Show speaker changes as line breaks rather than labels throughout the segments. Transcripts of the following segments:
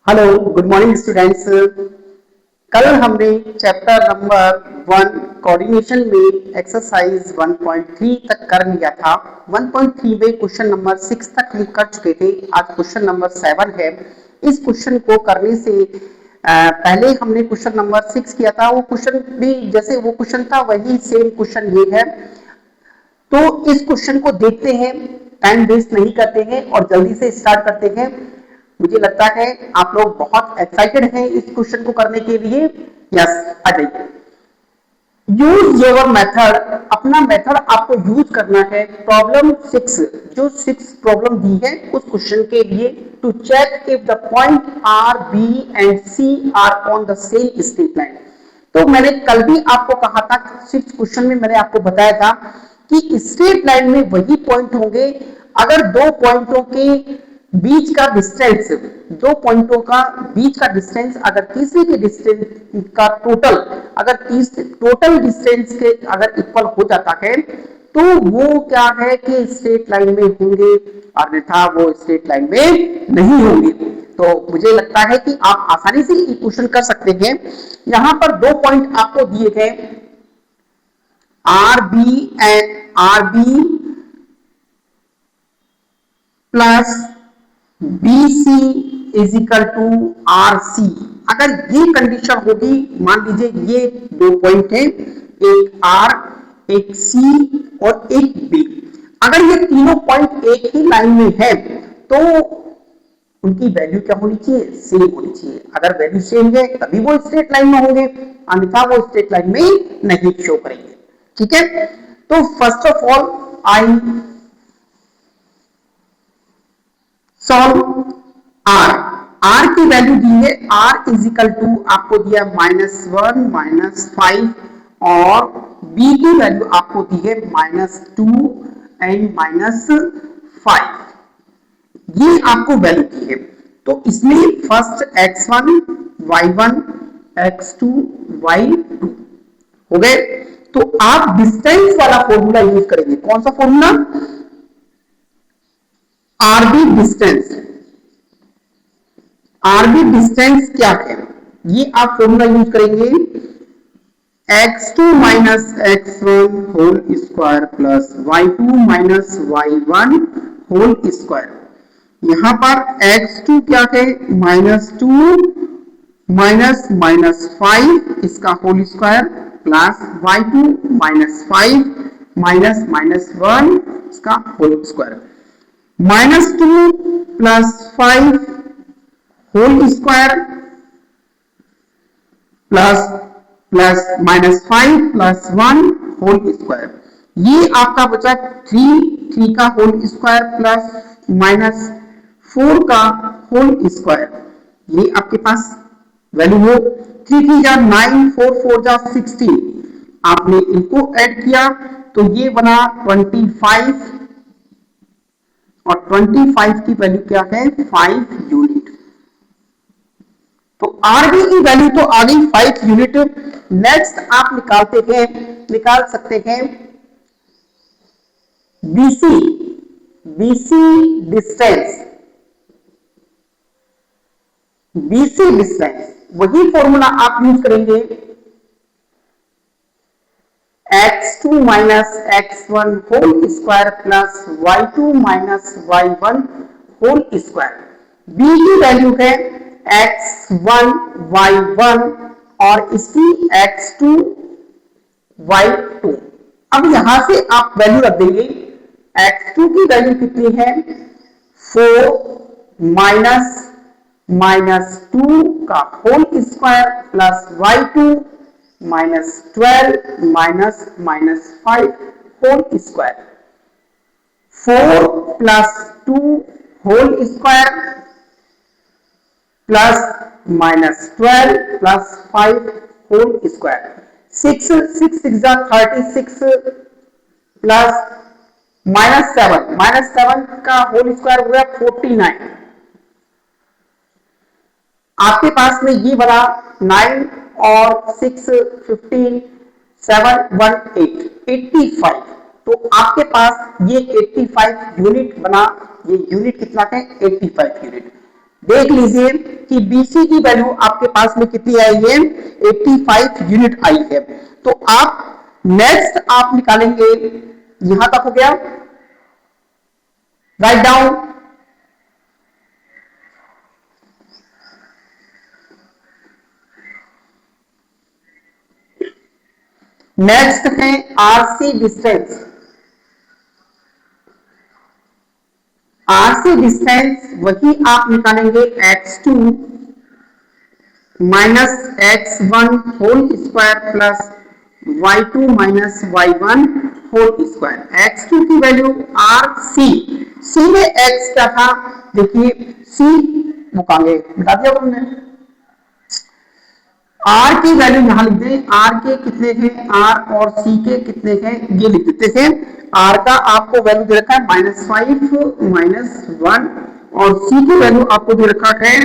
Hello, good morning students. कल हमने chapter number 1 coordination में एक्सरसाइज 1.3 तक कर लिया था। 1.3 में क्वेश्चन नंबर 6 तक हम कर चुके थे। आज क्वेश्चन नंबर 7 है। इस क्वेश्चन को करने से पहले हमने क्वेश्चन नंबर 6 किया था। वो क्वेश्चन भी जैसे वो क्वेश्चन था वही सेम क्वेश्चन ये है। तो इस क्वेश्चन को देखते हैं, टाइम वेस्ट नहीं करते हैं और जल्दी से स्टार्ट करते हैं। मुझे लगता है आप लोग बहुत एक्साइटेड हैं इस क्वेश्चन को करने के लिए। यस, आ जाइए। यूज योर मेथड, अपना मेथड आपको यूज करना है। प्रॉब्लम 6, जो 6 प्रॉब्लम दी है उस क्वेश्चन के लिए, to check if the point R B and C are on the same straight line. तो मैंने कल भी आपको कहा था, 6 क्वेश्चन में मैंने आपको बताया था कि स्ट्रेट लाइन में वही पॉइंट होंगे अगर दो पॉइंटों के बीच का डिस्टेंस, दो पॉइंटों का बीच का डिस्टेंस अगर तीसरे के डिस्टेंस का टोटल, अगर टोटल डिस्टेंस के अगर इक्वल हो जाता है तो वो क्या है कि स्ट्रेट लाइन में होंगे, अन्यथा वो स्ट्रेट लाइन में नहीं होंगे। तो मुझे लगता है कि आप आसानी से ये क्वेश्चन कर सकते हैं। यहां पर दो पॉइंट आपको दिए गए, R B plus BC is equal to RC। अगर ये कंडीशन होगी, मान लीजिए ये दो पॉइंट है, एक R, एक C और एक B। अगर ये तीनों पॉइंट एक ही लाइन में है तो उनकी वैल्यू क्या होनी चाहिए? सेम होनी चाहिए। अगर वैल्यू सेम है तभी वो स्ट्रेट लाइन में होंगे, अन्यथा वो स्ट्रेट लाइन में नहीं शो करेंगे। ठीक है, तो first of all I solve R की वैल्यू दी है, R इज इक्वल टू आपको दिया -1 -5 और B की वैल्यू आपको दी है -2 एंड -5। ये आपको वैल्यू दी है। तो इसमें first x1 y1 x2 y2 हो गए। तो आप डिस्टेंस वाला फॉर्मूला यूज करेंगे। कौन सा formula? RB distance. RB distance क्या है ये आप फॉर्मूला यूज करेंगे, x2 minus x1 whole square plus y2 minus y1 whole square. यहां पर x2 क्या है? -2 माइनस -5 इसका whole square plus y2 -5 minus -1 इसका whole square, -2 plus 5 whole square plus -5 plus 1 whole square. ये आपका बचा 3 का होल स्क्वायर प्लस -4 का होल स्क्वायर। ये आपके पास वैल्यू हो। 3 जा 9, 4 जा 16। आपने इनको ऐड किया तो ये बना 25 और 25 की वैल्यू क्या है? 5 यूनिट। तो आरबी की वैल्यू तो आ गई 5 यूनिट। नेक्स्ट आप निकाल सकते हैं बीसी डिस्टेंस। बीसी डिस्टेंस वही फॉर्मूला आप यूज करेंगे, x2 minus x1 whole square plus y2 minus y1 whole square. b की वैल्यू है x1 y1 और इसकी x2 y2। अब यहां से आप वैल्यू रख देंगे। x2 की वैल्यू कितनी है? 4 -2 का whole square plus y2 -12 -5 whole square. 4 plus 2 whole square plus -12 plus 5 whole square. 6 36 plus -7 का होल स्क्वायर हो गया 49। आपके पास में ये बना 9 और 6 15 7 1 8 85। तो आपके पास ये 85 यूनिट बना। ये यूनिट कितना है? 85 यूनिट। देख लीजिए कि BC की वैल्यू आपके पास में कितनी आई है, 85 यूनिट आई है। तो आप नेक्स्ट आप निकालेंगे, यहां तक हो गया, राइट डाउन। नेक्स्ट है RC डिस्टेंस। RC डिस्टेंस वही आप निकालेंगे x2 minus x1 whole square plus y2 minus y1 whole square. x2 की वैल्यू RC, C में x क्या था, देखिए C मुकांगे बता दिया हमने। R की वैल्यू यहां लिख दें, R के कितने थे, R और C के कितने थे ये लिख देते थे। R का आपको वैल्यू दे रखा है -5 -1 और C की वैल्यू आपको दे रखा है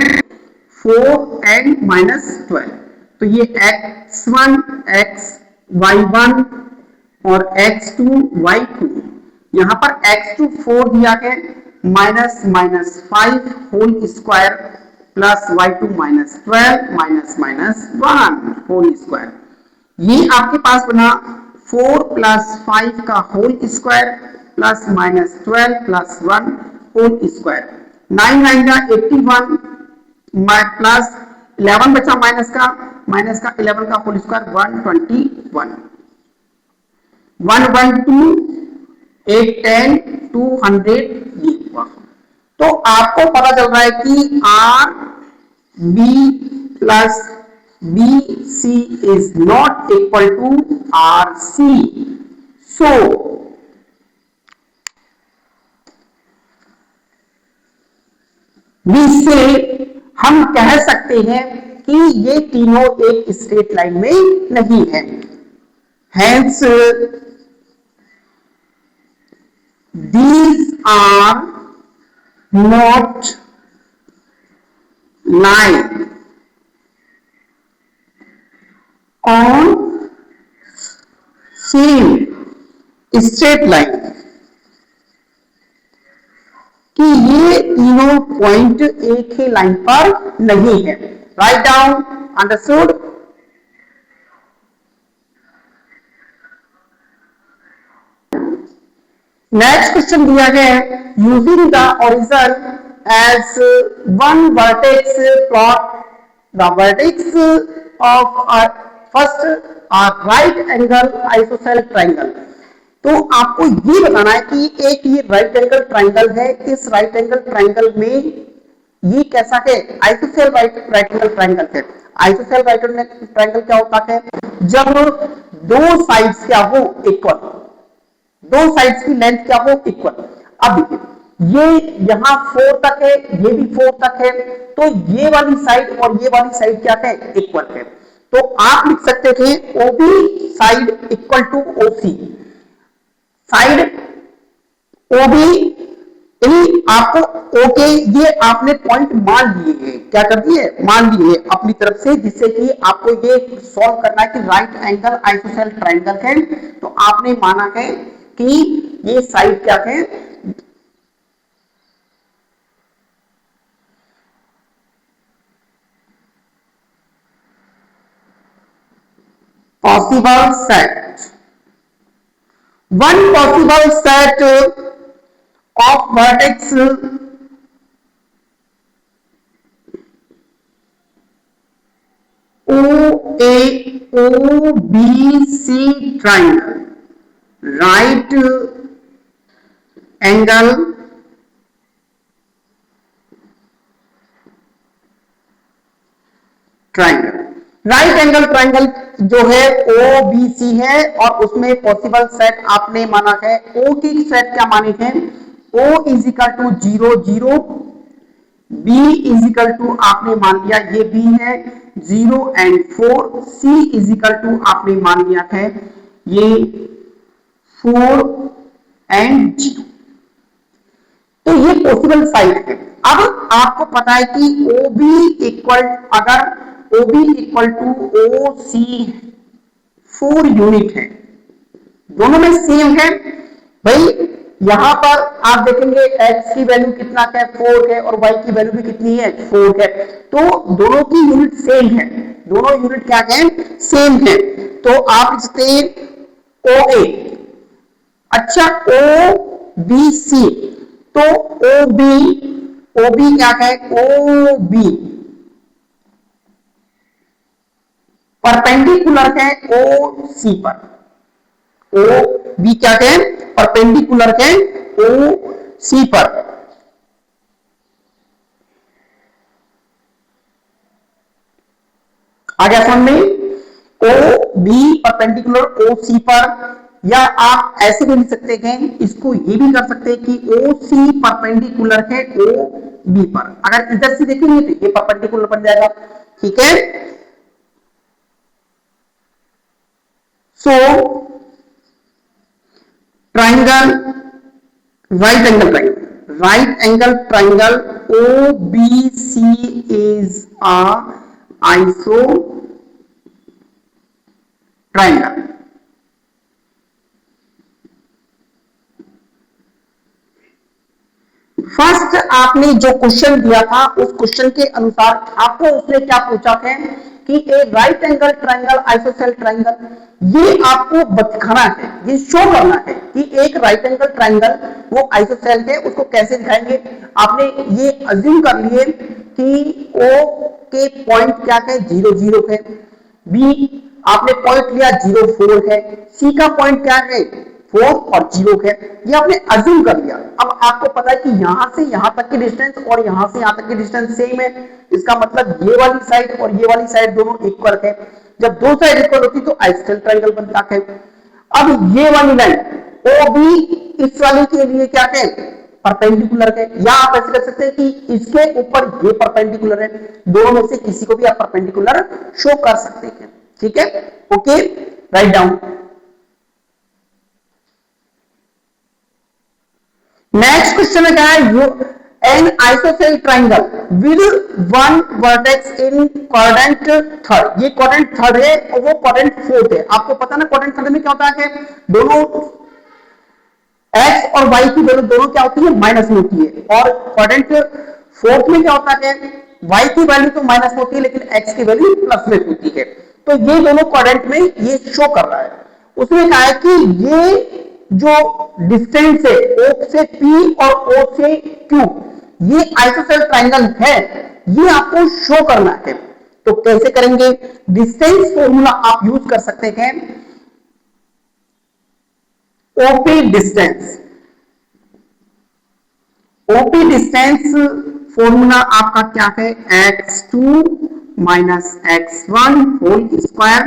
4 एंड -12। तो ये x1 y1 और x2 y2, यहां पर x2 4 दिया है, -5 whole square plus y2 -12 -1 whole square. ये आपके पास बना 4 प्लस 5 का whole square plus -12 plus 1 whole square. 9 9 का 81 प्लस 11 बचा माइनस का 11 का होल स्क्वायर 121 112 8 10 200 ये हुआ। तो आपको पता चल रहा है कि R B plus B C is not equal to R C. So इससे हम कह सकते हैं कि ये तीनों एक स्ट्रेट लाइन में नहीं है। Hence these are not line on same straight line, कि ये तीनों पॉइंट एक ही लाइन पर नहीं है। Right down, understood. Next question दिया गया है, using the origin as one vertex plot the vertex of first right angle isosceles triangle. तो आपको ये बताना है कि एक ये राइट एंगल ट्राइंगल है, इस राइट एंगल ट्राइंगल में ये कैसा है, आइसोसेल राइट एंगल ट्राइंगल है। आइसोसेल राइट एंगल ट्राइंगल क्या होता है, जब दो साइड्स क्या हो इक्वल, दो साइड्स की लेंथ क्या हो इक्वल। अब देखिए ये यहां 4 तक है, ये भी 4 तक है, तो ये वाली साइड और ये वाली साइड क्या है, इक्वल है। तो आप लिख सकते थे OB side equal to OC, side OB आपको ओके, ये आपने पॉइंट मान लिए हैं, क्या कर दिए, मान लिए अपनी तरफ से, जिससे कि आपको ये सॉल्व करना है कि राइट एंगल आइसोसेल ट्राइंगल है। तो आपने माना है कि ये साइड क्या है, possible set, one possible set of vertex OBC triangle, right angle triangle. Right angle triangle जो है OBC है और उसमें पॉसिबल सेट आपने माना है, O की सेट क्या माने हैं, O is equal to 0 0, B is equal to आपने मान लिया ये B है 0 and 4, C is equal to आपने मान लिया है ये 4 एंड 0। तो ये पॉसिबल साइड है। अब आपको पता है कि OB इक्वल, अगर OB equal to OC 4 unit है, दोनों में सेम है भाई, यहां पर आप देखेंगे x की वैल्यू कितना है 4 है और y की वैल्यू भी कितनी है 4 है, तो दोनों की यूनिट सेम है, दोनों यूनिट क्या है सेम है। तो आप लिखते ओ ए, अच्छा ओ बी सी, तो ओ बी क्या है ओ बी परपेंडिकुलर है ओ सी पर, ओ बी क्या है परपेंडिकुलर है ओ सी पर। आ गया समझ में, ओ बी परपेंडिकुलर ओ सी पर, या आप ऐसे भी लिख सकते हैं, इसको ये भी कर सकते हैं कि ओ सी परपेंडिकुलर है ओ बी पर। अगर इधर से देखेंगे तो ये परपेंडिकुलर बन जाएगा, ठीक है। So triangle right angle triangle O B C is a iso triangle. First आपने जो क्वेश्चन दिया था उस क्वेश्चन के अनुसार आपको उसने क्या पूछा है कि a right angle triangle isosceles triangle, ये आपको दिखाना है, ये शो करना है कि एक राइट एंगल ट्राइंगल वो आइसोसेल है, उसको कैसे दिखाएंगे। आपने ये अज्यूम कर लिए कि ओ के पॉइंट क्या है 0 0 है, बी आपने पॉइंट लिया 0 4 है, सी का पॉइंट क्या है 4 और 0 है, ये आपने अज्यूम कर लिया। अब आपको पता है कि यहां से यहां तक की डिस्टेंस और यहां से यहां तक की डिस्टेंस सेम है, इसका मतलब ये वाली साइड और ये वाली साइड दोनों इक्वल है। जब दो साइड इक्वल होती तो आइसोसेल ट्रायंगल बनता है। अब ये वाली लाइन ओ बी इस वाली के लिए क्या है परपेंडिकुलर है, या आप ऐसे कर सकते हैं कि इसके ऊपर ये परपेंडिकुलर है, दोनों में से किसी को भी आप परपेंडिकुलर शो कर सकते हैं, ठीक है। Okay, right down. Next question है क्या है, an isosceles triangle with one vertex in quadrant third, ये क्वाड्रेंट थर्ड है और वो क्वाड्रेंट फोर्थ है। आपको पता ना क्वाड्रेंट थर्ड में क्या होता है, दोनों x और y की वैल्यू दोनों क्या होती है माइनस में होती है, और क्वाड्रेंट फोर्थ में क्या होता है y की वैल्यू तो माइनस में होती है लेकिन x की वैल्यू प्लस में होती है। तो ये दोनों क्वाड्रेंट में ये शो कर रहा है। उसने कहा है कि ये जो डिस्टेंस है O से P और O से Q, ये आइसोसेल ट्राइंगल है, ये आपको शो करना है। तो कैसे करेंगे, डिस्टेंस फॉर्मूला आप यूज कर सकते हैं, OP distance. OP distance formula आपका क्या है, x2 minus x1 whole square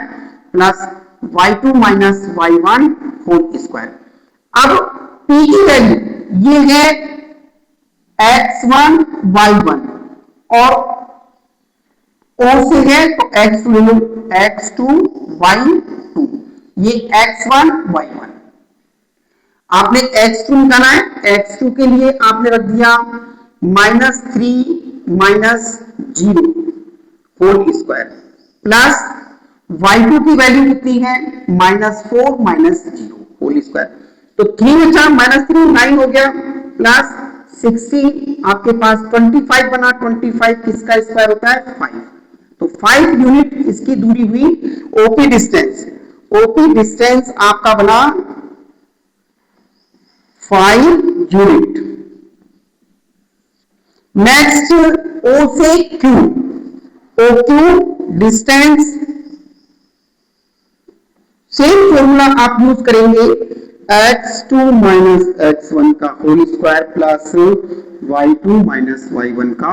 plus y2 minus y1 whole square. अब p की वैल्यू ये है x1 y1 और o से है तो x2 y2, ये x1 y1। आपने x2 निकाला है, x2 के लिए आपने रख दिया -3 minus 0 whole square plus y2 की वैल्यू कितनी है -4 माइनस 0 होल स्क्वायर। तो 3 बचा -3 9 हो गया प्लस 16 आपके पास 25 बना, 25 किसका स्क्वायर होता है 5, तो 5 यूनिट इसकी दूरी हुई ओपी डिस्टेंस। ओपी डिस्टेंस आपका बना 5 यूनिट। नेक्स्ट O से Q, OQ distance same formula आप यूज करेंगे, x2 माइनस x1 का whole square plus y2 minus y1 का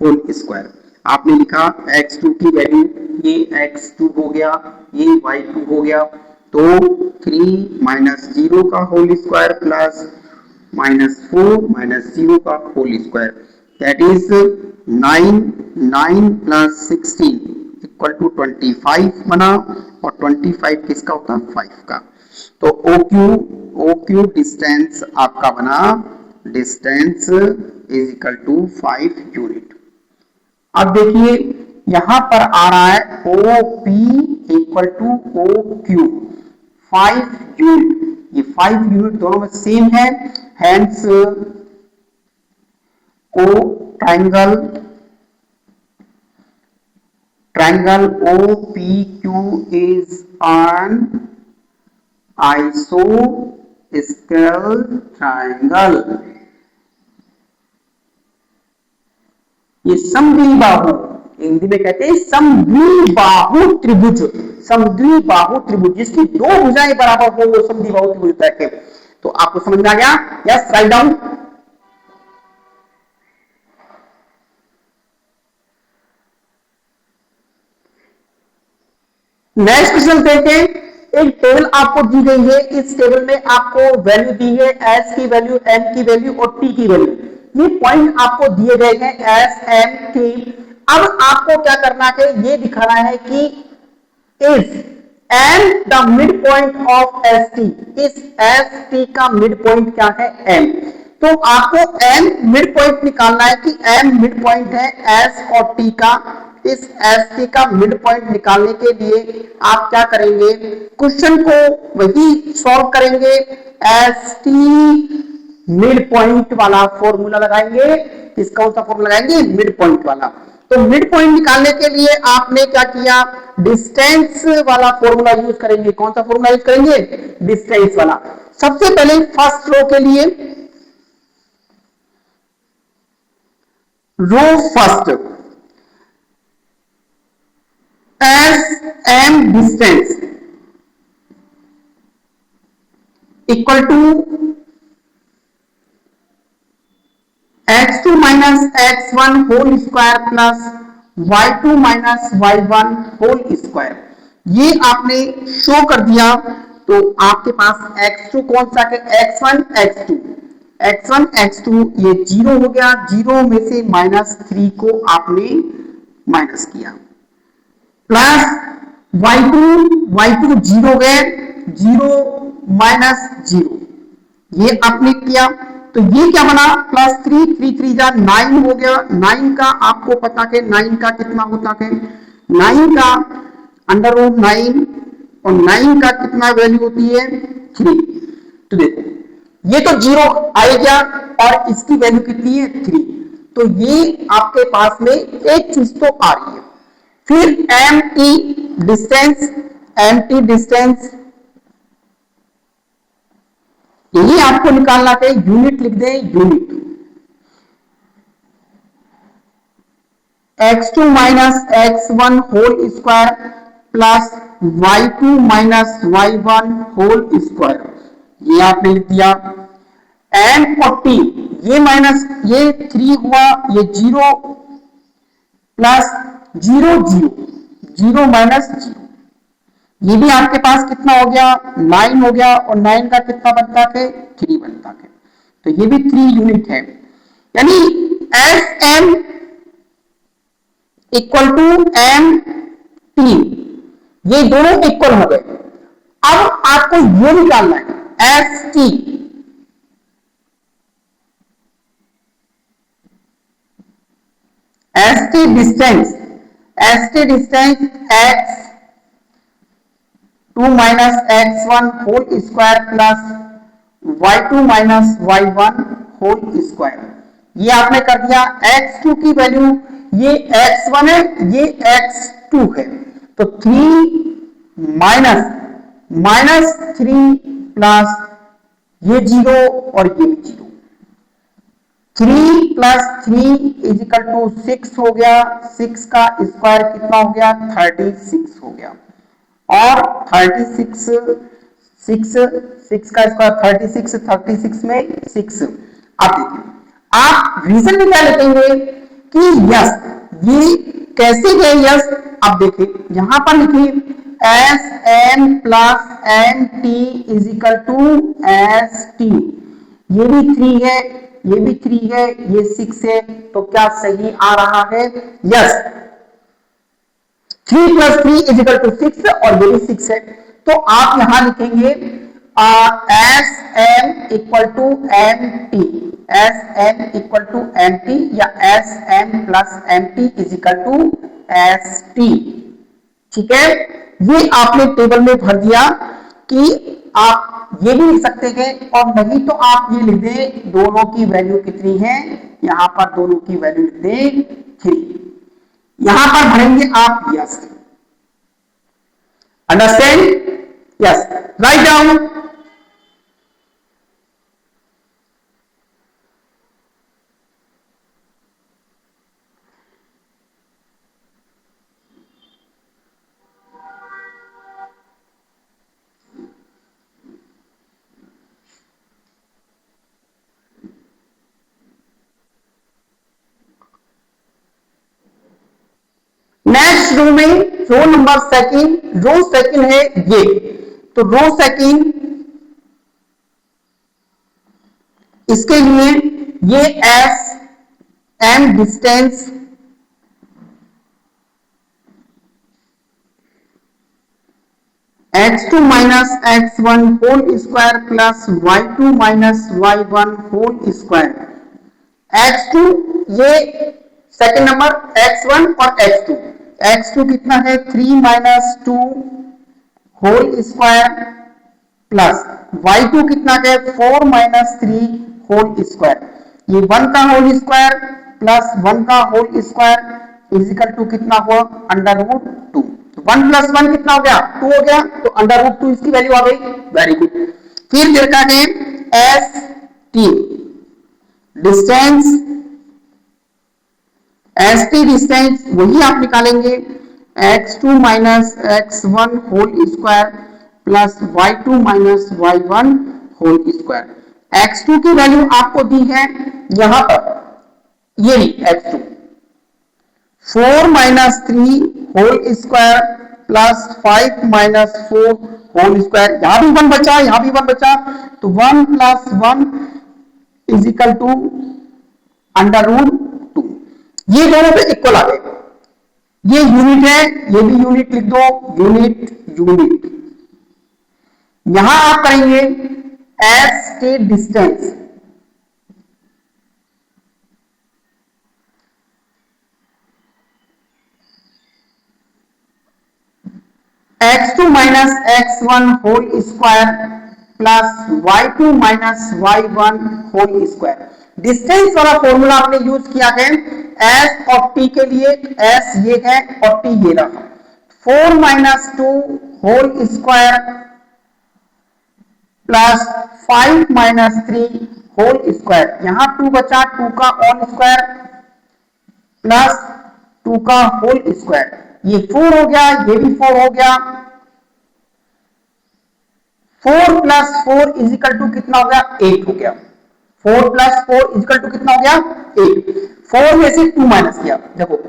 होल स्क्वायर। आपने लिखा x2 की वैल्यू, ये x2 हो गया, ये y2 हो गया, तो 3 माइनस 0 का होल स्क्वायर प्लस -4 माइनस 0 का whole square, that is 9 plus 16 equal to 25 बना, और 25 किसका होता है 5 का। तो OQ डिस्टेंस आपका बना, distance is equal to 5 unit. अब देखिए यहां पर आ रहा है OP equal to OQ 5 unit, ये 5 यूनिट दोनों में सेम है, हेंस को triangle OPQ is an isosceles triangle। ये समद्विबाहु, हिंदी में कहते हैं समद्विबाहु त्रिभुज, समद्विबाहु त्रिभुज जिसकी दो भुजाएं बराबर हो वो समद्विबाहु त्रिभुज कहते हैं। तो आपको समझ में आ गया? Yes, right down. Next question देखें। एक टेबल आपको दी गई है, इस टेबल में आपको वैल्यू दी है, एस की वैल्यू, एम की वैल्यू और टी की वैल्यू। ये पॉइंट आपको दिए गए हैं एस, एम, टी। अब आपको क्या करना है, ये दिखाना है कि इस am the mid point of S T, इस एस टी का मिड पॉइंट क्या है, एम। तो आपको एम मिड पॉइंट निकालना है कि एम मिड पॉइंट है एस और टी का। इस एस टी का मिड पॉइंट निकालने के लिए आप क्या करेंगे, क्वेश्चन को वही सॉल्व करेंगे, एस टी मिड पॉइंट वाला फॉर्मूला लगाएंगे। किस कौन सा फॉर्मूला लगाएंगे, मिड पॉइंट वाला। तो मिड पॉइंट निकालने के लिए आपने क्या किया, डिस्टेंस वाला फॉर्मूला यूज करेंगे। कौन सा फॉर्मूला यूज करेंगे, डिस्टेंस वाला। सबसे पहले फर्स्ट रो के लिए, row first, S M distance equal to x2 minus x1 whole square plus y2 minus y1 whole square. ये आपने शो कर दिया। तो आपके पास x2 कौन सा है, x1 x2, x1 x2 ये 0 हो गया, 0 में से -3 को आपने माइनस किया, प्लस y2 0 गए, 0 माइनस 0 ये आपने किया। तो ये क्या बना, +3, 3 जा 9 हो गया। 9 का आपको पता है 9 का कितना होता है, 9 का √9 और 9 का कितना वैल्यू होती है, 3। तो देखो ये तो 0 आएगा और इसकी वैल्यू कितनी है, 3। तो ये आपके पास में एक चीज तो आ रही है। फिर mt डिस्टेंस यही आपको निकालना है, यूनिट लिख दें, unit x2 minus x1 whole square plus y2 minus y1 whole square, ये आपने लिख दिया। m और t ये माइनस ये 3 हुआ, ये 0 प्लस 0 0 माइनस 0, ये भी आपके पास कितना हो गया, 9 हो गया। और 9 का कितना बनता है, 3 बनता है। तो ये भी 3 यूनिट है। यानी S M equal to M T, ये दोनों इक्वल हो गए। अब आपको ये निकालना है S T, S T distance x2 minus x1 whole square plus y2 minus y1 whole square, ये आपने कर दिया। x2 की वैल्यू ये x1 है, ये x2 है। तो 3 माइनस 3 प्लस ये 0 और ये भी 0, 3 प्लस 3 इज इक्वल टू 6 हो गया। 6 का स्क्वायर कितना हो गया, 36 हो गया। और 36 6 का स्क्वायर 36 में 6। अब देखिए आप रीजन में क्या लिखेंगे कि यस, ये कैसे गए यस। अब देखिए यहां पर लिखिए S M plus M T is equal to S T, ये भी 3 है, ये भी 3 है, ये 6 है। तो क्या सही आ रहा है, यस। 3 + 3 इज इक्वल टू 6 और ये भी 6 है। तो आप यहां लिखेंगे S M equal to M T, S M equal to M T या S M plus M T is equal to S T. ठीक है, ये आपने टेबल में भर दिया कि आप ये भी लिख सकते हैं, और नहीं तो आप ये लिख दें दोनों की वैल्यू कितनी है, यहां पर दोनों की वैल्यू लिख दें 3, यहां पर भरेंगे आप yes. Understand? Yes, right down. Next row में row number second, row second है ये, तो रो सेकंड इसके लिए ये S M distance x2 minus x1 whole square plus y2 minus y1 whole square. x2 ये सेकंड नंबर, x1 और x2, x2 कितना है 3 minus 2 whole square plus y2 कितना है 4 माइनस 3 होल स्क्वायर। ये 1 का होल स्क्वायर प्लस 1 का whole square is equal to कितना हुआ अंडर रूट 2। 1 प्लस 1 कितना हो गया 2 हो गया, तो अंडर रूट 2 इसकी वैल्यू आ गई। Very good. फिर देखा है S T distance, S T distance वही आप निकालेंगे x2 minus x1 whole square plus y2 minus y1 whole square. x2 की वैल्यू आपको दी है यहां पर, ये x2 4 minus 3 whole square plus 5 minus 4 whole square. यहां भी 1 बचा, यहां भी 1 बचा, तो 1 plus 1 is equal to under root 2। ये दोनों पे इक्वल आ गए। ये यूनिट है, ये भी यूनिट लिख दो, यूनिट यूनिट। यहां आप करेंगे एस के distance, x2 minus x1 whole square plus y2 minus y1 whole square. Distance वाला फॉर्मूला आपने यूज किया है s और t के लिए, s ये है और t ये रहा। 4 minus 2 whole square plus 5 minus 3 whole square. यहां 2 बचा, 2 का होल स्क्वायर प्लस 2 का होल स्क्वायर। ये 4 हो गया, ये भी 4 हो गया। 4 प्लस 4 इज इक्वल टू कितना हो गया 8 हो गया। 4 प्लस 4 इज इक्वल टू कितना हो गया 8। 4 में से 2 माइनस किया, देखो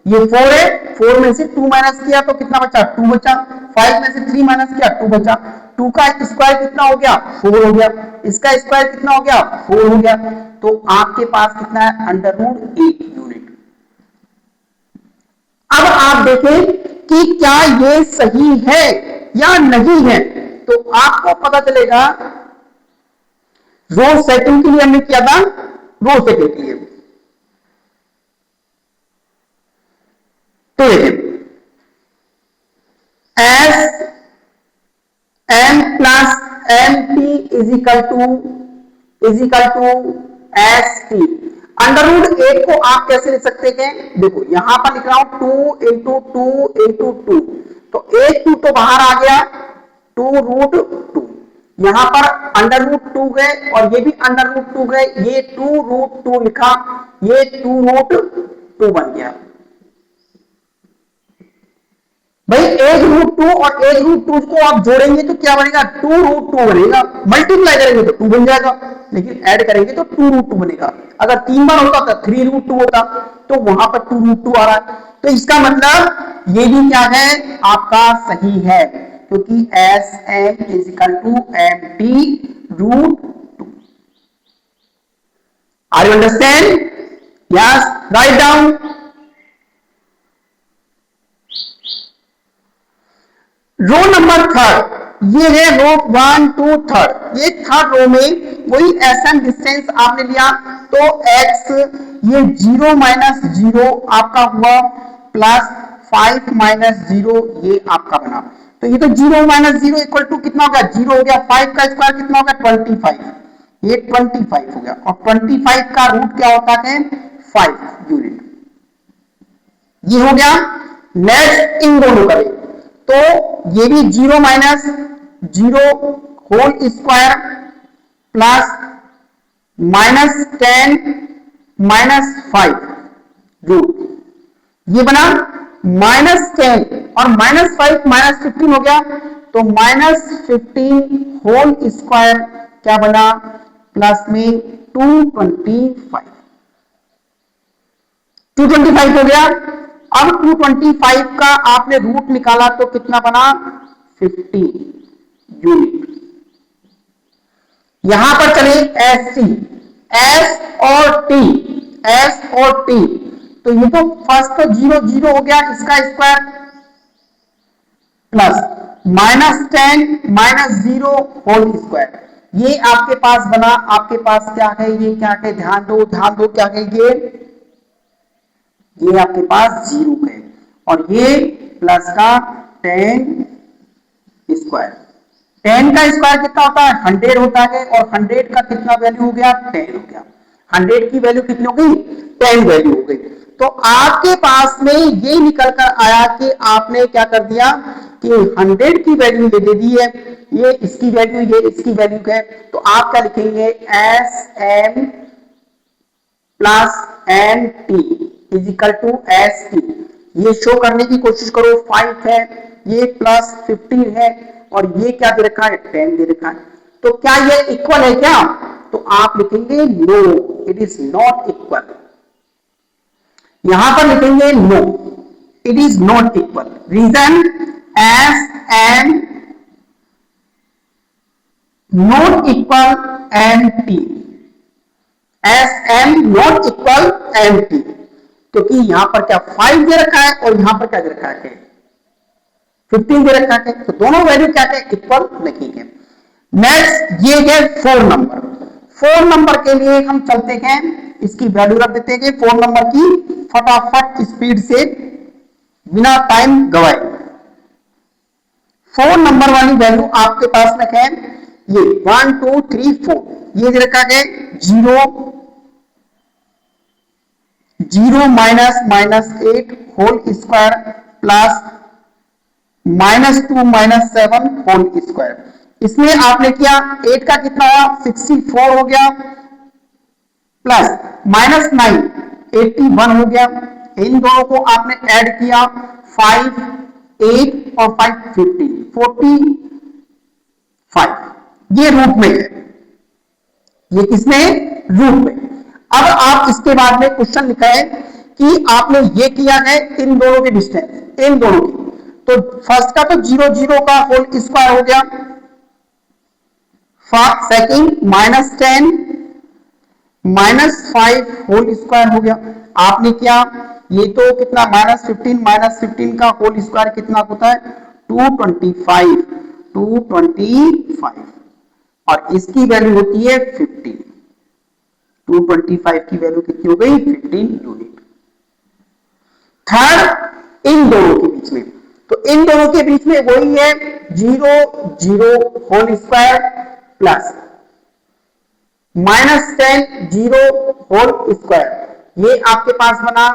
ये 4 है, 4 में से 2 माइनस किया तो कितना बचा 2 बचा। 5 में से 3 माइनस किया 2 बचा। 2 का स्क्वायर कितना हो गया 4 हो गया, इसका स्क्वायर कितना हो गया 4 हो गया। तो आपके पास कितना है अंडर रूट 8 यूनिट। अब आप देखें कि क्या ये सही है या नहीं है, तो आपको पता चलेगा। रो सेकंड के लिए हमने किया था, रो सेकंड के लिए तो देखें S M plus M T is equal to S T. Under root 8 को आप कैसे लिख सकते हैं, देखो यहां पर लिख रहा हूं 2 इंटू 2 इंटू 2, तो 8 2 तो बाहर आ गया, 2 रूट 2। यहां पर अंडर रूट 2 है और ये भी अंडर रूट 2 है, ये 2 रूट 2 लिखा, ये 2 रूट 2 बन गया। भाई 1 रूट 2 और 1 रूट 2 को आप जोड़ेंगे तो क्या बनेगा 2 रूट 2 बनेगा। मल्टीप्लाई करेंगे तो 2 बन जाएगा, लेकिन ऐड करेंगे तो 2 रूट 2 बनेगा। अगर 3 बार होता तो 3 रूट 2 होता, तो वहां पर 2 रूट 2 आ रहा है। तो इसका मतलब ये भी क्या है आपका सही है, क्योंकि S M is equal to M T root 2। Are you understand? Yes, right down. Row number third, ये है रो 1 2 थर्ड। ये थर्ड रो में वही एस एम डिस्टेंस आपने लिया, तो x ये 0 माइनस 0 आपका हुआ प्लस 5 माइनस 0 ये आपका बना। तो ये तो 0 माइनस 0 इक्वल टू कितना हो गया, 0 हो गया। 5 का स्क्वायर कितना होगा, 25, ये 25 हो गया। और 25 का रूट क्या होता है, 5 यूनिट। ये हो गया। नेक्स्ट इन दोनों का तो ये भी 0 minus 0 whole square plus -10 -5 root, ये बना -10 और -5 -15 हो गया। तो -15 होल स्क्वायर क्या बना, प्लस में 225 हो गया। अब 225 का आपने रूट निकाला तो कितना बना, 15 यूनिट। यहां पर चले एस और टी, तो ये तो फर्स्ट तो 0 0 हो गया, इसका स्क्वायर प्लस -10 -0 होल स्क्वायर, ये आपके पास बना। आपके पास क्या है, ये क्या है, ध्यान दो क्या है, ये आपके पास 0 है और ये प्लस का 10 स्क्वायर। 10 का स्क्वायर कितना होता है, 100 होता है और 100 का कितना वैल्यू हो गया, 10 हो गया। 100 की वैल्यू कितनी हो गई, 10 वैल्यू हो गई। तो आपके पास में ये निकल कर आया कि आपने क्या कर दिया कि 100 की वैल्यू ये दे दी है, ये इसकी वैल्यू, ये इसकी वैल्यू है। तो आप क्या लिखेंगे, S M plus N T is equal to S T. ये शो करने की कोशिश करो, 5 है, ये प्लस 15 है और ये क्या दे रखा है, 10 दे रखा है। तो क्या ये इक्वल है क्या, तो आप लिखेंगे no, it is not equal. यहां पर लिखेंगे no, it is not equal. Reason, S M not equal N T, S M not equal N T, क्योंकि यहां पर क्या 5 दे रखा है और यहां पर क्या दे रखा है, 15 दे रखा है। तो दोनों वैल्यू क्या है, इक्वल नहीं है। नेक्स्ट ये है 4 नंबर। 4 नंबर के लिए हम चलते हैं, इसकी वैल्यू रख देते हैं 4 नंबर की, फटाफट स्पीड से बिना टाइम गवाए। 4 नंबर वाली वैल्यू आपके पास में है, ये 1 2 3 4, ये दे रखा है 0 0 -8 whole square plus -2 -7 whole square. इसमें आपने किया 8 का कितना हुआ, 64 हो गया, प्लस -9 81 हो गया। इन दोनों को आपने ऐड किया, 5 8 और 5 15 45, ये रूट में है, ये किसमें, रूट में। अब आप इसके बाद में क्वेश्चन लिखा है कि आपने ये किया है इन दोनों की डिस्टेंस, इन दोनों की। तो फर्स्ट का तो 0 0 का होल स्क्वायर हो गया, सेकंड -10 -5 होल स्क्वायर हो गया। आपने क्या, ये तो कितना -15 का होल स्क्वायर कितना होता है, 225 और इसकी वैल्यू होती है 15। 225 की वैल्यू कितनी हो गई, 15 यूनिट। थर्ड इन दोनों के बीच में, तो इन दोनों के बीच में वही है 0 0 whole square plus -10 0 whole square, ये आपके पास बना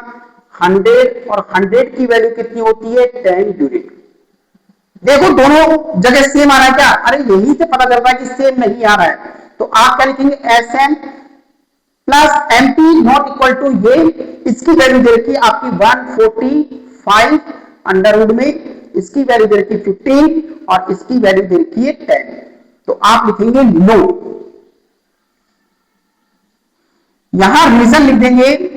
100 और 100 की वैल्यू कितनी होती है, 10 यूनिट। देखो दोनों जगह सेम आ रहा है क्या, अरे यही से पता चल रहा है कि सेम नहीं आ रहा है। तो आप क्या लिखेंगे, S M plus M P not equal to, ये इसकी वैल्यू दे रखी है आपकी 145 अंडर रूट में, इसकी वैल्यू दे रखी है 15 और इसकी वैल्यू दे रखी है 10। तो आप लिखेंगे नो। यहां रीजन लिख देंगे,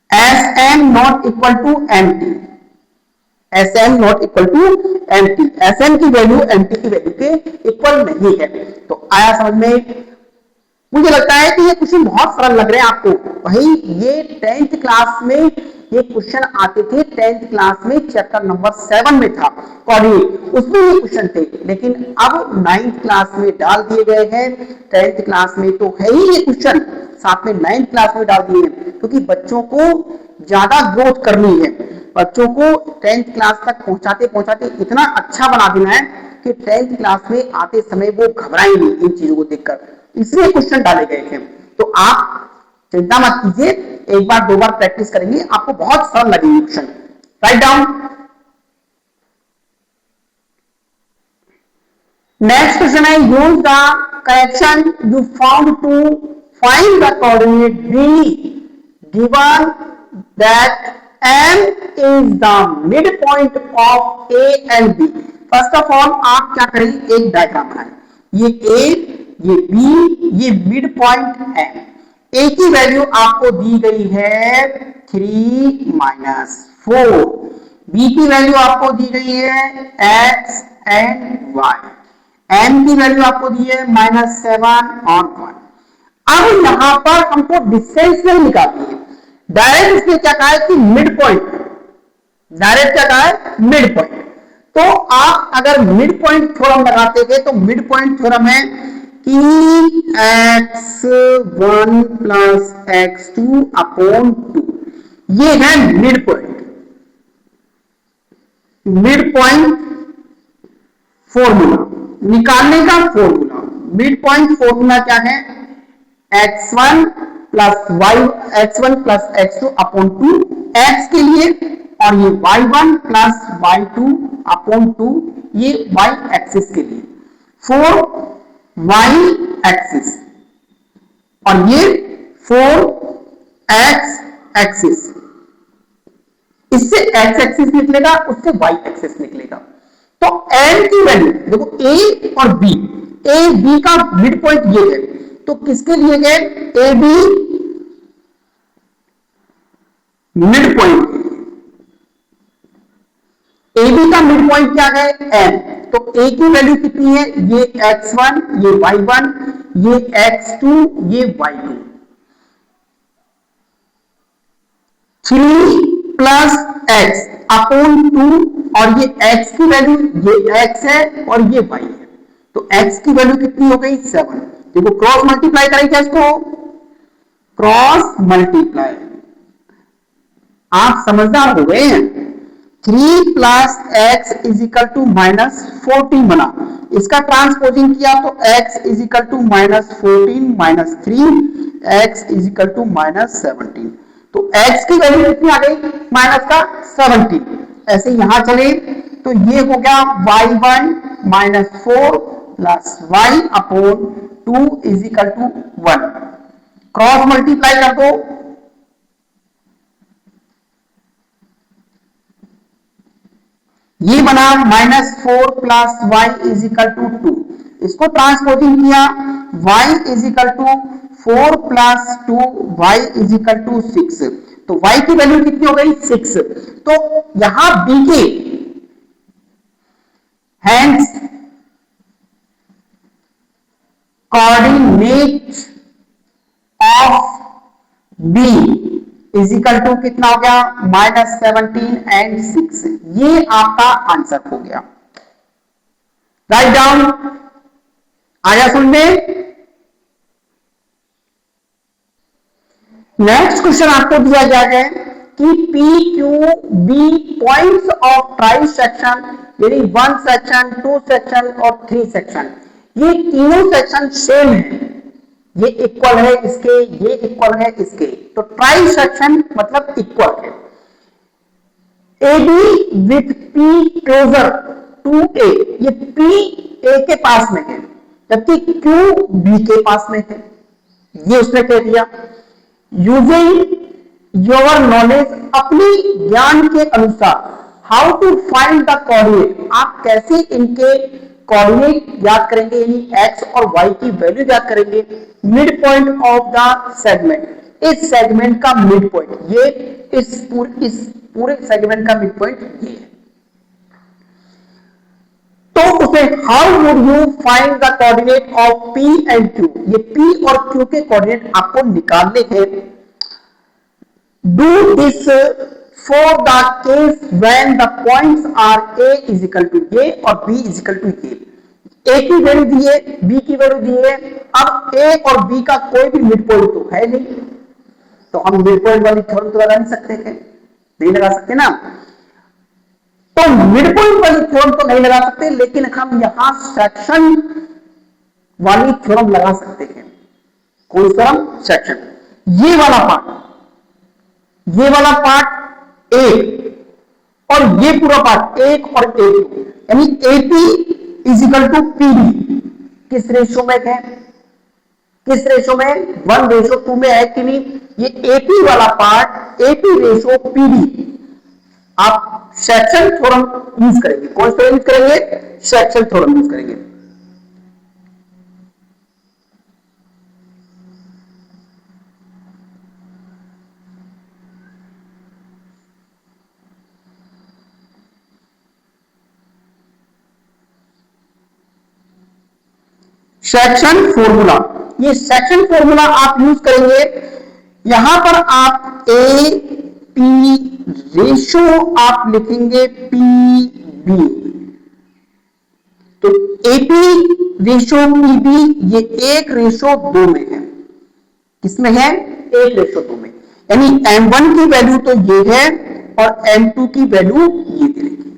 S M not equal to M T, S M not equal to M T, S M की वैल्यू एम टी की वैल्यू के इक्वल नहीं है। तो आया समझ में। मुझे लगता है कि ये क्वेश्चन बहुत सरल लग रहे हैं आपको। भाई ये 10th क्लास में ये क्वेश्चन आते थे, 10th क्लास में चैप्टर नंबर 7 में था कोऑर्डिनेट, उसमें ये क्वेश्चन थे, लेकिन अब 9th क्लास में डाल दिए गए हैं। 10th क्लास में तो है ही ये क्वेश्चन, साथ में 9th क्लास में डाल दिए हैं, क्योंकि बच्चों को ज्यादा ग्रोथ करनी है, बच्चों को 10th क्लास तक पहुंचाते पहुंचाते इतना अच्छा बना देना है कि 10th क्लास में आते समय वो घबराए नहीं इन चीजों को देखकर, इसलिए क्वेश्चन डाले गए थे। तो आप चिंता मत कीजिए, एक बार 2 बार प्रैक्टिस करेंगे आपको बहुत सरल लगेंगे question. Write down. Next question है, use the correction you found to find the coordinate B given that M is the midpoint of A and B। First of all आप क्या करेंगे, एक डायग्राम बनाएं, ये A, ये B, ये mid point है। A की वैल्यू आपको दी गई है 3 - 4, B की वैल्यू आपको दी गई है X एंड Y, M की वैल्यू आपको दी है -7 और 1। अब यहां पर हमको डिस्टेंस नहीं निकालनी है, डायरेक्ट इसने क्या कहा है कि मिड पॉइंट, डायरेक्ट क्या कहा है, मिड पॉइंट। तो आप अगर मिड पॉइंट थ्योरम लगाते थे तो मिड पॉइंट थ्योरम है कि x1 प्लस x2 अपॉन 2, ये है mid point, mid point formula निकालने का फॉर्मूला। मिड पॉइंट फॉर्मूला क्या है, x1 plus x2 upon 2 x के लिए, और ये y1 प्लस y2 अपॉन 2 ये y एक्सिस के लिए, 4 y एक्सिस और ये 4 x एक्सिस, इससे x एक्सिस निकलेगा, उससे y एक्सिस निकलेगा। तो n की वैल्यू देखो, a और b, a b का मिड पॉइंट ये है, तो किसके लिए गए, A B mid point, A B का मिड पॉइंट क्या है, m। तो a की वैल्यू कितनी है, ये x1, ये y1, ये x2, ये y2, 3 प्लस x अपॉन 2, और ये x की वैल्यू, ये x है और ये y है, तो x की वैल्यू कितनी हो गई, 7। देखो क्रॉस मल्टीप्लाई करेंगे इसको, क्रॉस मल्टीप्लाई, आप समझदार हो गए हैं। 3 plus x is equal to -14 बना, इसका ट्रांसपोजिंग किया तो x is equal to -14 - 3, x is equal to -17। तो x की वैल्यू कितनी आ गई, -17। ऐसे यहां चले तो ये हो गया y1 -4 plus y upon 2 is equal to 1। Cross multiply कर दो, ये बना -4 plus y is equal to 2, इसको ट्रांसपोजिंग किया, y is equal to 4 plus 2 y is equal to 6, तो y की वैल्यू कितनी हो गई, 6। तो यहां b के hence coordinate of b is equal to कितना हो गया, -17 एंड 6, ये आपका आंसर हो गया। राइट डाउन, आया सुन में। नेक्स्ट क्वेश्चन आपको दिया गया है कि P Q B points of trisection, यानी 1 सेक्शन, 2 सेक्शन और 3 सेक्शन, ये तीनों सेक्शन सेम है, ये इक्वल है इसके, ये इक्वल है इसके, तो ट्राई सेक्शन मतलब इक्वल है। A B with P closer to A, ये पी ए के पास में है जबकि क्यू बी के पास में है, ये उसने कह दिया। यूजिंग योर नॉलेज, अपनी ज्ञान के अनुसार, how to find the coordinate, आप कैसे इनके कोऑर्डिनेट याद करेंगे, यानी x और y की वैल्यू याद करेंगे। Mid point of the segment, इस सेगमेंट का मिड पॉइंट, ये इस पूरे सेगमेंट का मिड पॉइंट ये है। तो उसे how would you find the coordinate of p and q, ये p और q के कोऑर्डिनेट आपको निकालने हैं। Do this for the case when the points are a is equal to a और b is equal to a, ए की value दी है, बी की वैल्यू दी है। अब ए और बी का कोई भी मिड पॉइंट तो है नहीं, तो हम मिड पॉइंट वाली थ्योरम तो लगा नहीं सकते, क्या नहीं लगा सकते ना। तो मिड पॉइंट वाली थ्योरम तो नहीं लगा सकते, लेकिन हम यहां सेक्शन वाली थ्योरम लगा सकते हैं। कौन सा सेक्शन? ये वाला पार्ट एक और ये पूरा पार्ट एक और ए टू, यानी AP is equal to PB किस रेशो में है? किस रेशो में? 1:2 में है कि नहीं? ये एपी वाला पार्ट एपी रेशो पीबी आप सेक्शन थ्योरम यूज करेंगे। कौन सा यूज करेंगे? सेक्शन थ्योरम यूज करेंगे। सेक्शन फॉर्मूला, ये सेक्शन फॉर्मूला आप यूज करेंगे। यहां पर आप ए पी रेशो आप लिखेंगे पी बी, तो एपी रेशो पी बी ये 1:2 में है। किसमें है? 1:2 में, यानी M1 की वैल्यू तो ये है और M2 की वैल्यू ये दे रखी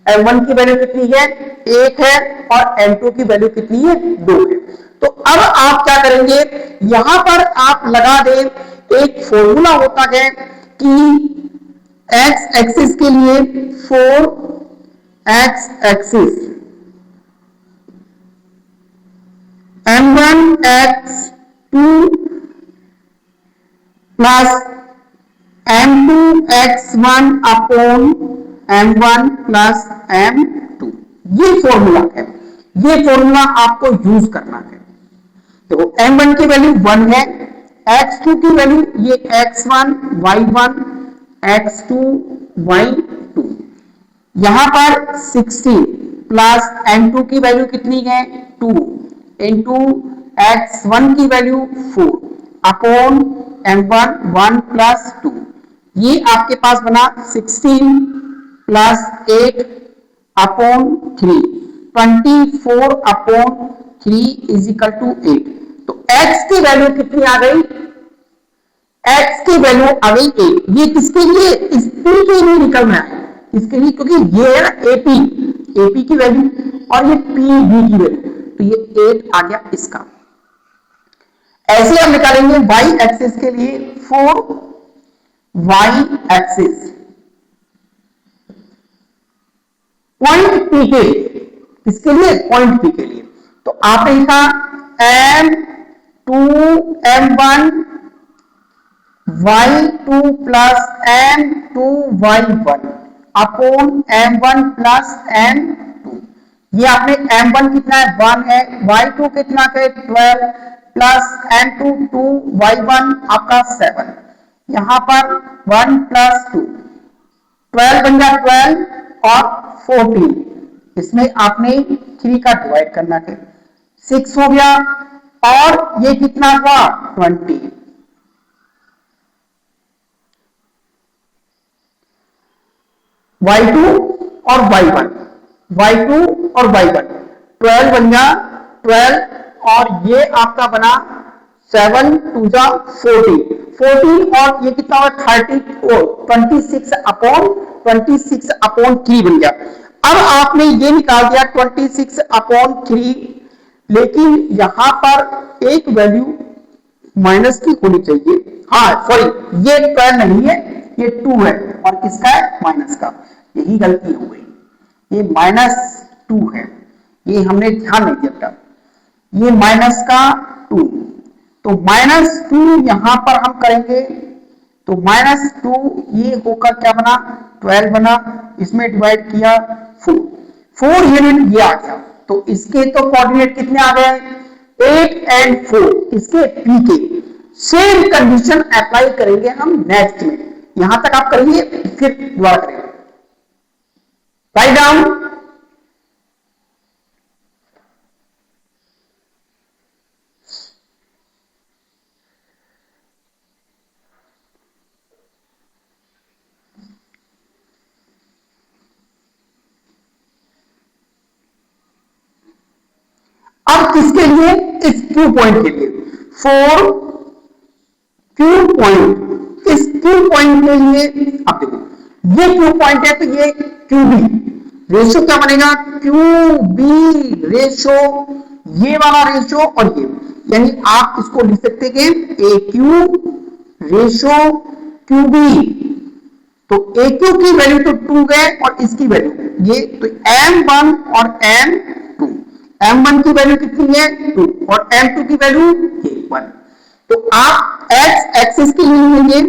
है। M1 की वैल्यू कितनी है? 1 है और M2 की वैल्यू कितनी है? 2 है। तो अब आप क्या करेंगे, यहां पर आप लगा दे, एक फॉर्मूला होता है कि x एक्सिस के लिए 4x axis M1x2 plus M2x1 upon M1 plus M2, ये फॉर्मूला है। ये फॉर्मूला आपको यूज करना है। तो M1 की वैल्यू 1 है, x2 की वैल्यू ये x1 y1 x2 y2, यहां पर 16 प्लस M2 की वैल्यू कितनी है? 2 इंटू x1 की वैल्यू 4 अपॉन M1 1 प्लस 2, ये आपके पास बना 16 plus 8 upon 3, 24 upon 3 is equal to 8। तो x की वैल्यू कितनी आ गई? x की वैल्यू आ गई 8। ये किसके लिए? इस पी के लिए निकलना है, इसके लिए, क्योंकि ये है ना एपी, एपी की वैल्यू और ये पीबी की वैल्यू, तो ये 8 आ गया इसका। ऐसे हम निकालेंगे y एक्सिस के लिए 4 y एक्सिस पॉइंट पी के लिए, किसके लिए? पॉइंट पी के लिए। तो आपने लिखा M2 M1 y2 plus M2 y1 upon M1 plus M2, ये आपने M1 कितना है? 1 है, y2 कितना है? 12 प्लस M2 2 y1 आपका 7, यहां पर 1 प्लस 2 12 बन गया 12 और 14, इसमें आपने 3 का डिवाइड करना है, 6 हो गया और ये कितना हुआ? 20। y2 और y1, y2 और y1 12 बन गया 12 और ये आपका बना 7 2 जा 14 और ये कितना हुआ? 26 अपॉन 3 बन गया। अब आपने ये निकाल दिया 26 अपॉन 3, लेकिन यहां पर एक वैल्यू माइनस की होनी चाहिए। हाँ सॉरी, ये 12 नहीं है, ये 2 है और किसका है? माइनस का, यही गलती हो गई। ये -2 है, ये हमने ध्यान नहीं दिया, ये माइनस का 2, तो -2 यहां पर हम करेंगे, तो -2 ये होकर क्या बना? 12 बना, इसमें डिवाइड किया 4 यूनिट ये आ गया। तो इसके तो कोऑर्डिनेट कितने आ गए? 8 एंड 4, इसके पी के। सेम कंडीशन अप्लाई करेंगे हम नेक्स्ट में, यहां तक आप करेंगे फिर दोबारा करेंगे। राइट डाउन, किसके लिए? इस क्यू पॉइंट के लिए, फॉर क्यू पॉइंट, इस क्यू पॉइंट के लिए। अब देखो ये क्यू पॉइंट है तो ये क्यू बी रेशो क्या बनेगा? क्यू बी रेशो, ये वाला रेशो और ये, यानी आप इसको लिख सकते हैं ए क्यू रेशो क्यू बी। तो ए क्यू की वैल्यू तो 2 है और इसकी वैल्यू ये, तो m1 और m2, m1 की वैल्यू कितनी है? 2 और m2 की वैल्यू 1। तो आप x एक्सिस के लिए लिखेंगे,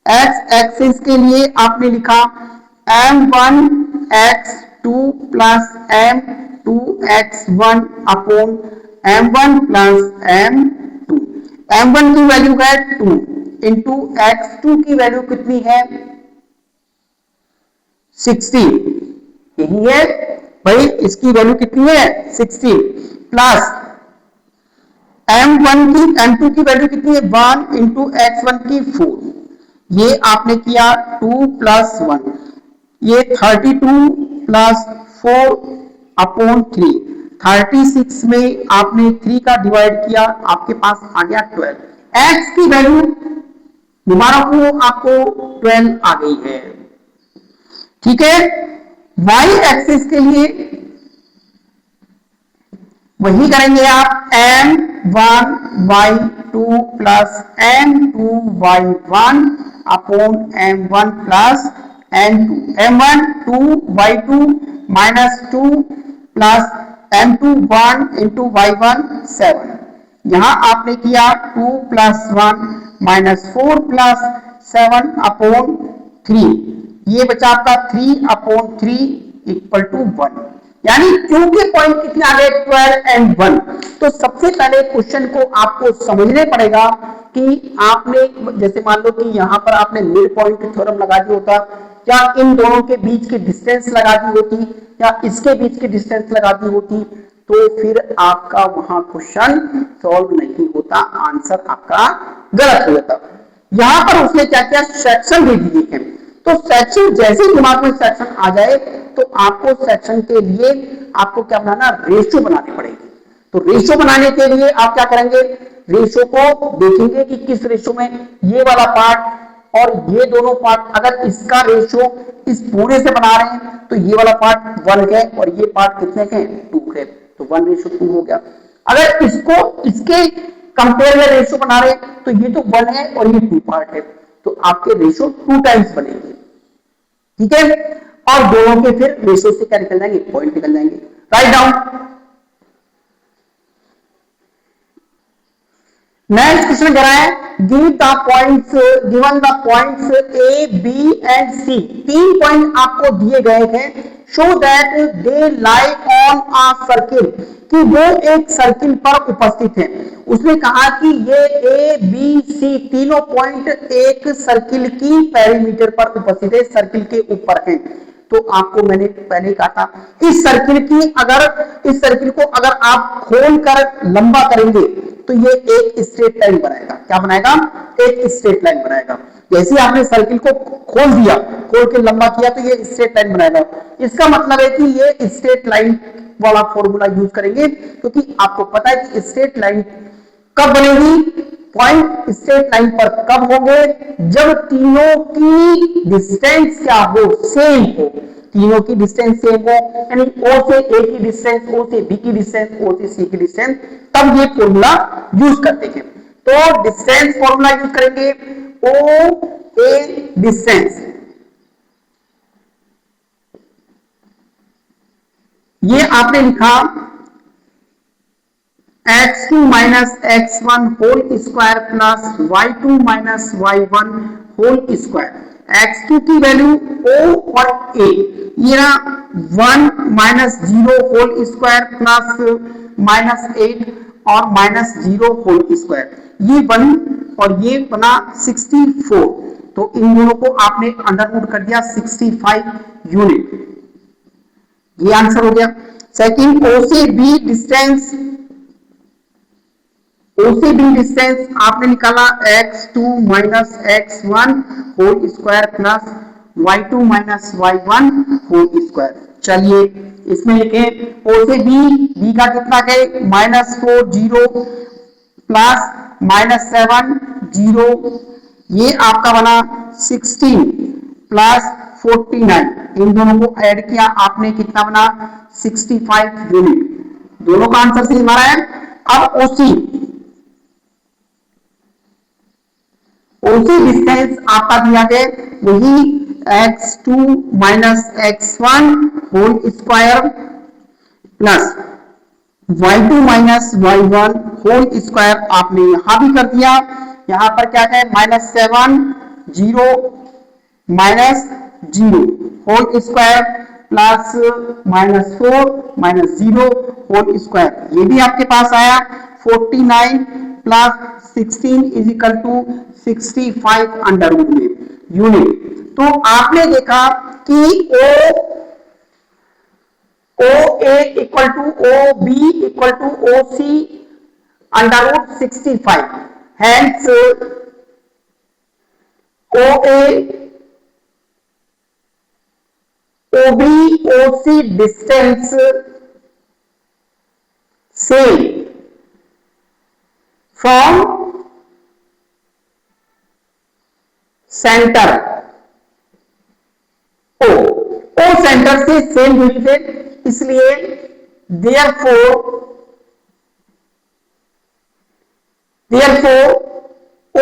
x एक्सिस के लिए आपने लिखा m1 x2 plus m2 x1 upon m1 plus m2। m1 की वैल्यू है 2 इंटू x2 की वैल्यू कितनी है? 16, यही है भाई, इसकी वैल्यू कितनी है? 16 प्लस m1 की, m2 की वैल्यू कितनी है? 1 इंटू x1 की 4, ये आपने किया 2 प्लस 1, ये 32 प्लस 4 अपॉन 3, 36 में आपने 3 का डिवाइड किया, आपके पास आ गया 12। x की वैल्यू मुबारक हो आपको 12 आ गई है। ठीक है, y एक्सिस के लिए वही करेंगे आप, m1 y2 plus m2 y1 upon m1 plus m2, m1 2 y2 minus 2 plus m2 1 into y1 7, यहां आपने किया 2 प्लस 1 माइनस 4 प्लस 7 अपॉन 3, ये बचा आपका 3 अपॉन 3 इक्वल टू 1, यानी क्यू के पॉइंट कितने आ गए? 12 एंड 1। तो सबसे पहले क्वेश्चन को आपको समझने पड़ेगा कि आपने, जैसे मान लो कि यहां पर आपने मिड पॉइंट थ्योरम लगा दिया होता, या इन दोनों के बीच की डिस्टेंस लगा दी होती, या इसके बीच की डिस्टेंस लगा दी होती, तो फिर आपका वहां क्वेश्चन सॉल्व नहीं होता, आंसर आपका गलत हो जाता। यहां पर उसने क्या किया? सेक्शन दे दिए हैं, तो सेक्शन जैसे दिमाग में सेक्शन आ जाए तो आपको सेक्शन के लिए आपको क्या बनाना? रेशियो बनानी पड़ेगी। तो रेशियो बनाने के लिए आप क्या करेंगे? रेशियो को देखेंगे कि किस रेशियो में ये वाला पार्ट और ये दोनों पार्ट, अगर इसका रेशियो इस पूरे से बना रहे हैं तो ये वाला पार्ट 1 है और ये पार्ट कितने के? 2 है, तो 1:2 हो गया। अगर इसको इसके कंपेयर में रेशियो बना रहे हैं तो ये तो 1 है और ये 2 पार्ट है, तो आपके रेशियो 2 टाइम्स बनेंगे। ठीक है, और दोनों के फिर रेशियो से क्या निकल जाएंगे? पॉइंट निकल जाएंगे। Right down. नेक्स्ट क्वेश्चन कह रहा है, given the points A B and C, 3 point आपको दिए गए हैं, show that they lie on a circle, कि वो एक सर्किल पर उपस्थित हैं। उसने कहा कि ये ए बी सी तीनों पॉइंट एक सर्किल की पेरीमीटर पर उपस्थित है, सर्किल के ऊपर हैं। तो आपको मैंने पहले कहा था, इस सर्किल को अगर आप खोलकर लंबा करेंगे तो ये एक स्ट्रेट लाइन बनाएगा। क्या बनाएगा? एक स्ट्रेट लाइन बनाएगा। जैसे आपने सर्किल को खोल दिया, खोल के लंबा किया तो ये स्ट्रेट लाइन बनाएगा। इसका मतलब है कि ये स्ट्रेट लाइन वाला फॉर्मूला यूज करेंगे, क्योंकि आपको पता है कि स्ट्रेट लाइन कब बनेगी? पॉइंट स्ट्रेट लाइन पर कब होंगे? जब तीनों की डिस्टेंस क्या हो? सेम हो। तीनों की डिस्टेंस सेम हो, यानी ओ से ए की डिस्टेंस, ओ से बी की डिस्टेंस, ओ से सी की डिस्टेंस, तब ये फॉर्मूला यूज करते हैं। तो डिस्टेंस फॉर्मूला यूज करेंगे, ओ ए डिस्टेंस, ये आपने लिखा x2 minus x1 whole square plus y2 minus y1 whole square. x2 की वैल्यू o और a, ये ना 1 minus 0 whole square plus minus 8 और माइनस 0 होल स्क्वायर, ये 1 और ये बना 64। तो इन दोनों को आपने अंडर रूट कर दिया 65 यूनिट, ये आंसर हो गया। सेकंड, ओ से बी डिस्टेंस, ओ से बी डिस्टेंस आपने निकाला x2 minus x1 whole square plus y2 minus y1 whole square. चलिए इसमें लिखे ओ से बी का कितना गए -4 0 प्लस -7 0, ये आपका बना 16 प्लस 49, इन दोनों को ऐड किया आपने कितना बना 65 यूनिट, दोनों का आंसर सही हमारा है। अब ओसी डिस्टेंस आपका दिया गया वही x2 minus x1 whole square plus y2 minus y1 whole square आपने यहां भी कर दिया। यहां पर क्या है -7 0 minus 0 whole square plus -4 minus 0 whole square, ये भी आपके पास आया 49 plus 16 is equal to 65 under root में यूनिट। तो आपने देखा कि O A equal to O B equal to O C under root 65, hence O A OB OC distance same from center O centre से सेम दूरी पे, इसलिए therefore O